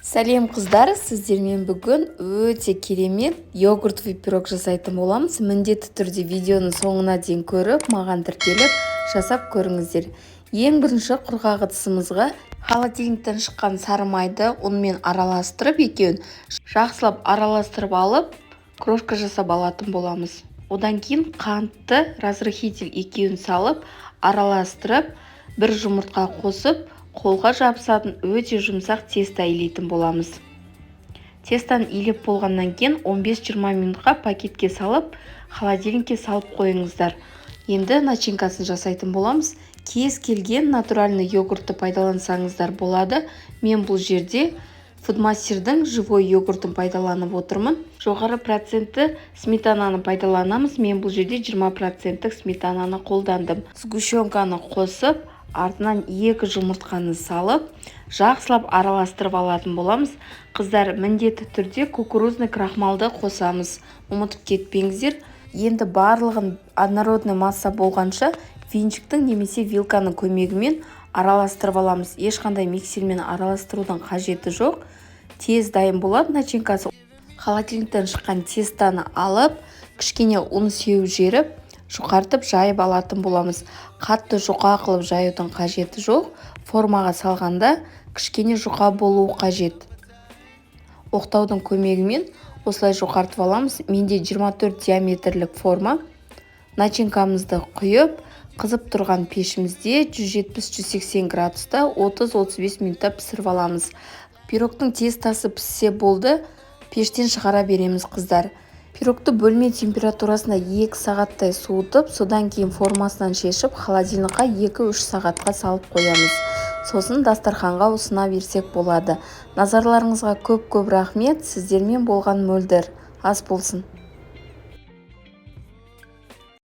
Сәлем қыздар, сіздермен бүгін өте керемет йогуртовый пирог жасайтын боламыз. Міндетті түрде видеоны соңына дейін көріп, маған тіркеліп жасап көріңіздер. Ең бірінші құрғақ ыдысымызға холодильниктен шыққан сары майды онымен араластырып, екеуін жақсылап араластырып алып, крошка жасап алатын боламыз. Одан кейін қантты, разрыхитель екеуін салып, араластырып, бір жұмыртқа қосып, қолға жабысатын өте жұмсақ тесто илейтін боламыз. Тестаны илеп болғаннан кейін 15-20 минутқа пакетке салып, холодильникке салып қойыңыздар. Енді начинкасын жасайтын боламыз. Кез келген натуральный йогуртты пайдалансаңыздар болады. Мен бұл жерде Foodmaster'дің живой йогуртын пайдаланып отырмын. Жоғары процентті сметананы пайдаланамыз. Мен бұл жерде 20% сметананы қолдандым. Сгущенканы қосып, артынан 2 жұмыртқаны салып, жақсылап араластырып алатын боламыз. Қыздар, міндетті түрде кукурузный крахмалды қосамыз. Ұмытып кетпеңіздер. Енді барлығын однородный масса болғанша венчиктің немесе вилканың көмегімен араластырып аламыз. Ешқандай миксермен араластырудың қажеті жоқ. Тез дайын болады начинкасы. Холодильниктен шыққан тестаны алып, кішкене ұн сеуіп жеріп, жұқартып жайып алатын боламыз. Қатты жұқа қылып жаюдың қажеті жоқ. Формаға салғанда кішкене жұқа болуы қажет. Оқтаудың көмегімен осылай жұқартып аламыз. Менде 24 диаметрлік форма. Начинкамызды құйып, қызып тұрған пешімізде 170-180 градуста 30-35 минутта пісіріп аламыз. Пирогтың тестасы піссе болды, пештен шығара береміз қыздар. Пирогты бөлме температурасында 2 сағаттай суытып, содан кейін формасынан шешіп, холодильникқа 2-3 сағатқа салып қоямыз. Сосын дастарханға ұсына берсек болады. Назарларыңызға көп рахмет. Сіздермен болған Мөлдір. Ас болсын.